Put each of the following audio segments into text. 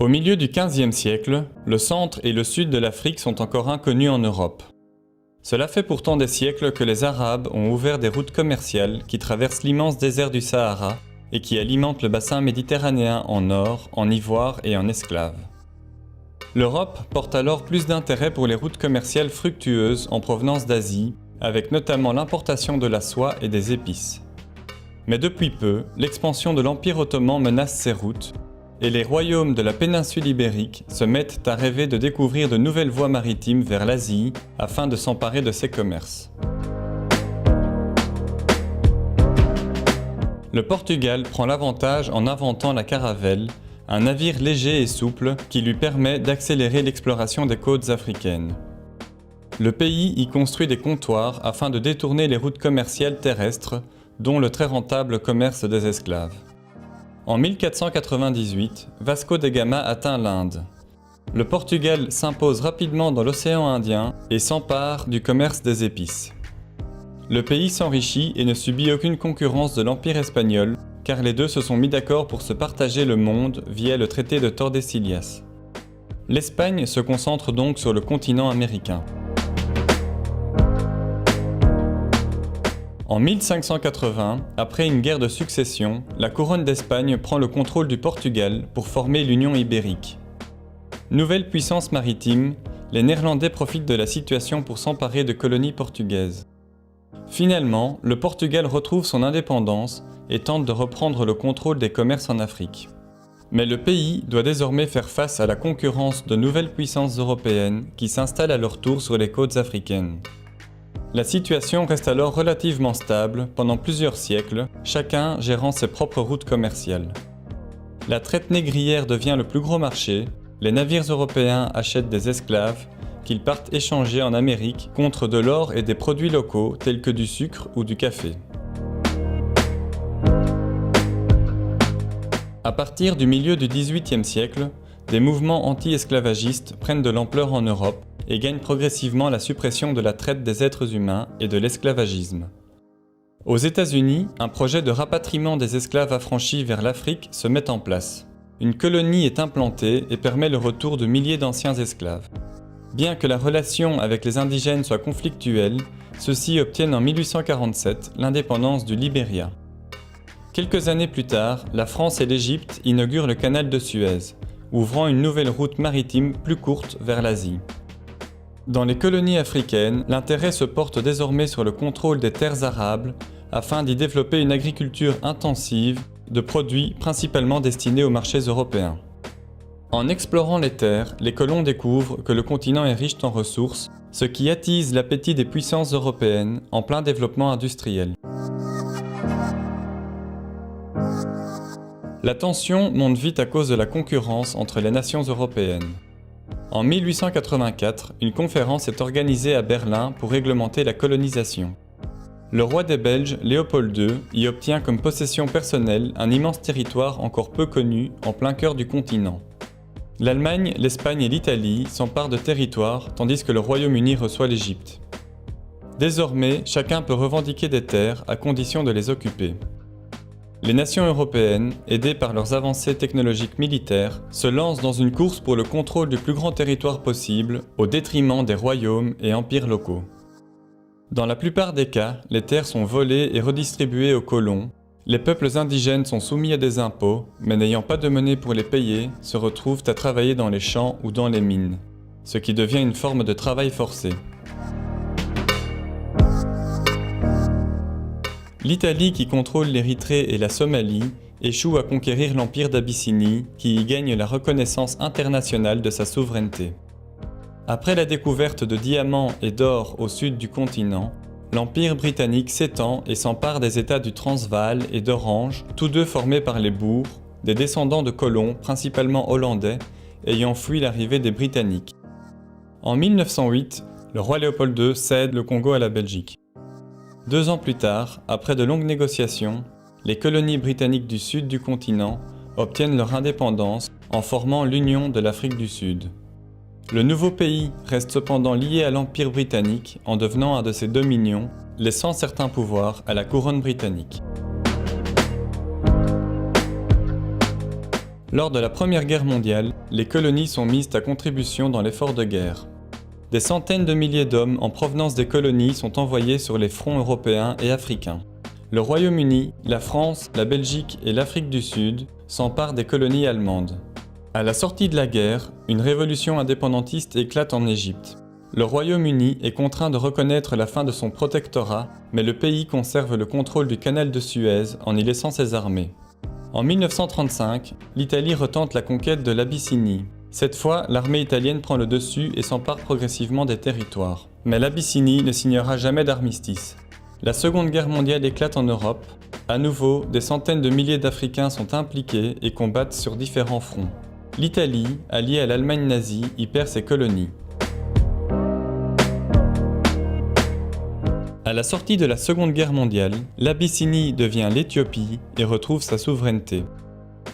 Au milieu du XVe siècle, le centre et le sud de l'Afrique sont encore inconnus en Europe. Cela fait pourtant des siècles que les Arabes ont ouvert des routes commerciales qui traversent l'immense désert du Sahara et qui alimentent le bassin méditerranéen en or, en ivoire et en esclaves. L'Europe porte alors plus d'intérêt pour les routes commerciales fructueuses en provenance d'Asie, avec notamment l'importation de la soie et des épices. Mais depuis peu, l'expansion de l'Empire ottoman menace ces routes, et les royaumes de la péninsule ibérique se mettent à rêver de découvrir de nouvelles voies maritimes vers l'Asie afin de s'emparer de ces commerces. Le Portugal prend l'avantage en inventant la caravelle, un navire léger et souple qui lui permet d'accélérer l'exploration des côtes africaines. Le pays y construit des comptoirs afin de détourner les routes commerciales terrestres, dont le très rentable commerce des esclaves. En 1498, Vasco da Gama atteint l'Inde. Le Portugal s'impose rapidement dans l'océan Indien et s'empare du commerce des épices. Le pays s'enrichit et ne subit aucune concurrence de l'Empire espagnol, car les deux se sont mis d'accord pour se partager le monde via le traité de Tordesillas. L'Espagne se concentre donc sur le continent américain. En 1580, après une guerre de succession, la couronne d'Espagne prend le contrôle du Portugal pour former l'Union ibérique. Nouvelle puissance maritime, les Néerlandais profitent de la situation pour s'emparer de colonies portugaises. Finalement, le Portugal retrouve son indépendance et tente de reprendre le contrôle des commerces en Afrique. Mais le pays doit désormais faire face à la concurrence de nouvelles puissances européennes qui s'installent à leur tour sur les côtes africaines. La situation reste alors relativement stable pendant plusieurs siècles, chacun gérant ses propres routes commerciales. La traite négrière devient le plus gros marché, les navires européens achètent des esclaves qu'ils partent échanger en Amérique contre de l'or et des produits locaux tels que du sucre ou du café. À partir du milieu du XVIIIe siècle, des mouvements anti-esclavagistes prennent de l'ampleur en Europe et gagnent progressivement la suppression de la traite des êtres humains et de l'esclavagisme. Aux États-Unis, un projet de rapatriement des esclaves affranchis vers l'Afrique se met en place. Une colonie est implantée et permet le retour de milliers d'anciens esclaves. Bien que la relation avec les indigènes soit conflictuelle, ceux-ci obtiennent en 1847 l'indépendance du Libéria. Quelques années plus tard, la France et l'Égypte inaugurent le canal de Suez, ouvrant une nouvelle route maritime plus courte vers l'Asie. Dans les colonies africaines, l'intérêt se porte désormais sur le contrôle des terres arables afin d'y développer une agriculture intensive de produits principalement destinés aux marchés européens. En explorant les terres, les colons découvrent que le continent est riche en ressources, ce qui attise l'appétit des puissances européennes en plein développement industriel. La tension monte vite à cause de la concurrence entre les nations européennes. En 1884, une conférence est organisée à Berlin pour réglementer la colonisation. Le roi des Belges, Léopold II, y obtient comme possession personnelle un immense territoire encore peu connu en plein cœur du continent. L'Allemagne, l'Espagne et l'Italie s'emparent de territoires tandis que le Royaume-Uni reçoit l'Égypte. Désormais, chacun peut revendiquer des terres à condition de les occuper. Les nations européennes, aidées par leurs avancées technologiques militaires, se lancent dans une course pour le contrôle du plus grand territoire possible, au détriment des royaumes et empires locaux. Dans la plupart des cas, les terres sont volées et redistribuées aux colons, les peuples indigènes sont soumis à des impôts, mais n'ayant pas de monnaie pour les payer, se retrouvent à travailler dans les champs ou dans les mines, ce qui devient une forme de travail forcé. L'Italie, qui contrôle l'Érythrée et la Somalie, échoue à conquérir l'empire d'Abyssinie, qui y gagne la reconnaissance internationale de sa souveraineté. Après la découverte de diamants et d'or au sud du continent, l'empire britannique s'étend et s'empare des États du Transvaal et d'Orange, tous deux formés par les Boers, des descendants de colons, principalement hollandais, ayant fui l'arrivée des Britanniques. En 1908, le roi Léopold II cède le Congo à la Belgique. 2 ans plus tard, après de longues négociations, les colonies britanniques du sud du continent obtiennent leur indépendance en formant l'Union de l'Afrique du Sud. Le nouveau pays reste cependant lié à l'Empire britannique en devenant un de ses dominions, laissant certains pouvoirs à la couronne britannique. Lors de la Première Guerre mondiale, les colonies sont mises à contribution dans l'effort de guerre. Des centaines de milliers d'hommes en provenance des colonies sont envoyés sur les fronts européens et africains. Le Royaume-Uni, la France, la Belgique et l'Afrique du Sud s'emparent des colonies allemandes. À la sortie de la guerre, une révolution indépendantiste éclate en Égypte. Le Royaume-Uni est contraint de reconnaître la fin de son protectorat, mais le pays conserve le contrôle du canal de Suez en y laissant ses armées. En 1935, l'Italie retente la conquête de l'Abyssinie. Cette fois, l'armée italienne prend le dessus et s'empare progressivement des territoires. Mais l'Abyssinie ne signera jamais d'armistice. La Seconde Guerre mondiale éclate en Europe. À nouveau, des centaines de milliers d'Africains sont impliqués et combattent sur différents fronts. L'Italie, alliée à l'Allemagne nazie, y perd ses colonies. À la sortie de la Seconde Guerre mondiale, l'Abyssinie devient l'Éthiopie et retrouve sa souveraineté.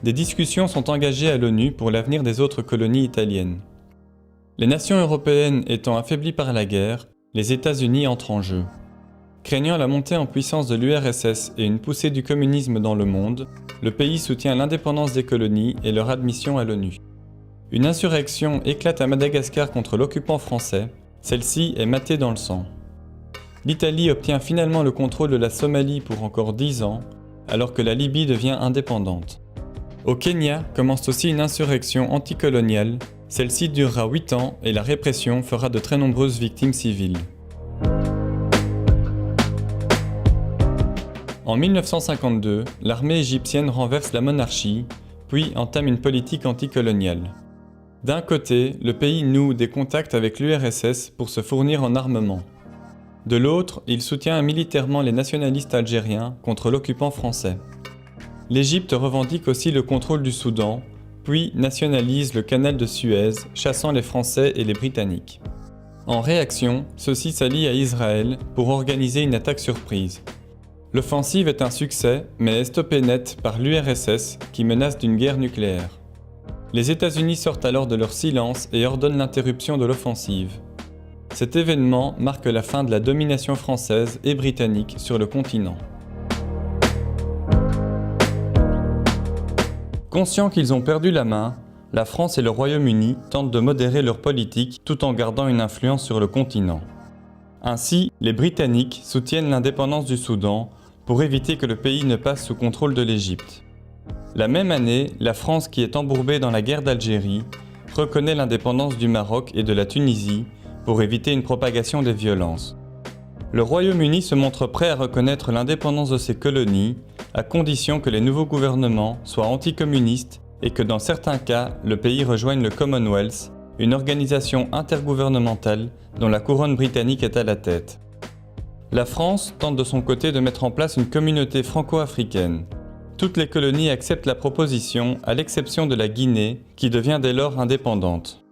Des discussions sont engagées à l'ONU pour l'avenir des autres colonies italiennes. Les nations européennes étant affaiblies par la guerre, les États-Unis entrent en jeu. Craignant la montée en puissance de l'URSS et une poussée du communisme dans le monde, le pays soutient l'indépendance des colonies et leur admission à l'ONU. Une insurrection éclate à Madagascar contre l'occupant français, celle-ci est matée dans le sang. L'Italie obtient finalement le contrôle de la Somalie pour encore 10 ans, alors que la Libye devient indépendante. Au Kenya commence aussi une insurrection anticoloniale, celle-ci durera 8 ans et la répression fera de très nombreuses victimes civiles. En 1952, l'armée égyptienne renverse la monarchie, puis entame une politique anticoloniale. D'un côté, le pays noue des contacts avec l'URSS pour se fournir en armement. De l'autre, il soutient militairement les nationalistes algériens contre l'occupant français. L'Égypte revendique aussi le contrôle du Soudan, puis nationalise le canal de Suez, chassant les Français et les Britanniques. En réaction, ceux-ci s'allient à Israël pour organiser une attaque surprise. L'offensive est un succès, mais est stoppée net par l'URSS qui menace d'une guerre nucléaire. Les États-Unis sortent alors de leur silence et ordonnent l'interruption de l'offensive. Cet événement marque la fin de la domination française et britannique sur le continent. Conscients qu'ils ont perdu la main, la France et le Royaume-Uni tentent de modérer leur politique tout en gardant une influence sur le continent. Ainsi, les Britanniques soutiennent l'indépendance du Soudan pour éviter que le pays ne passe sous contrôle de l'Égypte. La même année, la France, qui est embourbée dans la guerre d'Algérie, reconnaît l'indépendance du Maroc et de la Tunisie pour éviter une propagation des violences. Le Royaume-Uni se montre prêt à reconnaître l'indépendance de ses colonies, à condition que les nouveaux gouvernements soient anticommunistes et que dans certains cas, le pays rejoigne le Commonwealth, une organisation intergouvernementale dont la couronne britannique est à la tête. La France tente de son côté de mettre en place une communauté franco-africaine. Toutes les colonies acceptent la proposition, à l'exception de la Guinée, qui devient dès lors indépendante.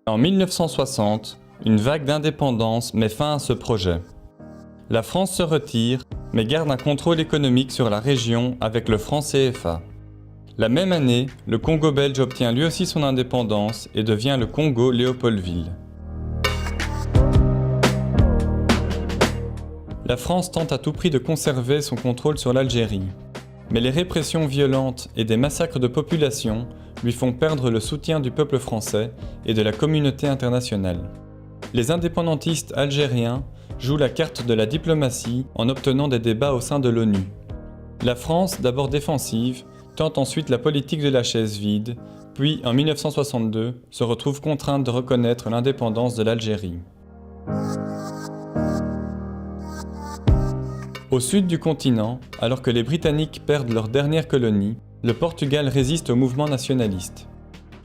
En 1960, une vague d'indépendance met fin à ce projet. La France se retire, mais garde un contrôle économique sur la région avec le franc CFA. La même année, le Congo belge obtient lui aussi son indépendance et devient le Congo-Léopoldville. La France tente à tout prix de conserver son contrôle sur l'Algérie. Mais les répressions violentes et des massacres de population lui font perdre le soutien du peuple français et de la communauté internationale. Les indépendantistes algériens jouent la carte de la diplomatie en obtenant des débats au sein de l'ONU. La France, d'abord défensive, tente ensuite la politique de la chaise vide, puis en 1962 se retrouve contrainte de reconnaître l'indépendance de l'Algérie. Au sud du continent, alors que les Britanniques perdent leur dernière colonie, le Portugal résiste au mouvement nationaliste.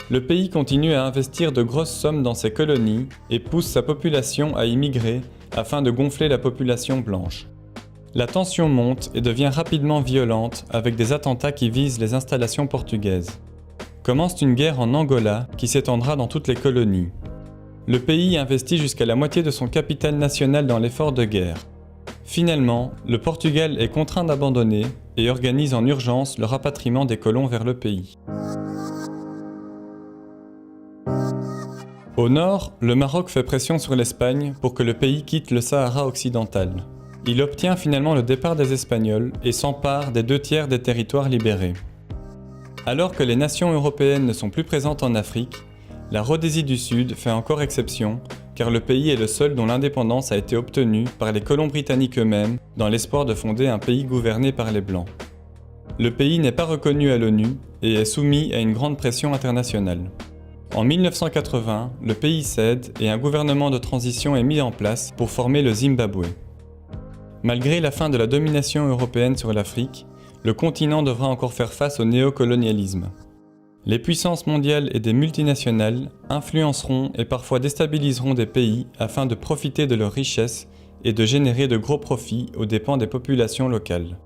Le pays continue à investir de grosses sommes dans ses colonies et pousse sa population à immigrer afin de gonfler la population blanche. La tension monte et devient rapidement violente avec des attentats qui visent les installations portugaises. Commence une guerre en Angola qui s'étendra dans toutes les colonies. Le pays investit jusqu'à la moitié de son capital national dans l'effort de guerre. Finalement, le Portugal est contraint d'abandonner et organise en urgence le rapatriement des colons vers le pays. Au nord, le Maroc fait pression sur l'Espagne pour que le pays quitte le Sahara occidental. Il obtient finalement le départ des Espagnols et s'empare des 2 tiers des territoires libérés. Alors que les nations européennes ne sont plus présentes en Afrique, la Rhodésie du Sud fait encore exception, car le pays est le seul dont l'indépendance a été obtenue par les colons britanniques eux-mêmes dans l'espoir de fonder un pays gouverné par les Blancs. Le pays n'est pas reconnu à l'ONU et est soumis à une grande pression internationale. En 1980, le pays cède et un gouvernement de transition est mis en place pour former le Zimbabwe. Malgré la fin de la domination européenne sur l'Afrique, le continent devra encore faire face au néocolonialisme. Les puissances mondiales et des multinationales influenceront et parfois déstabiliseront des pays afin de profiter de leurs richesses et de générer de gros profits aux dépens des populations locales.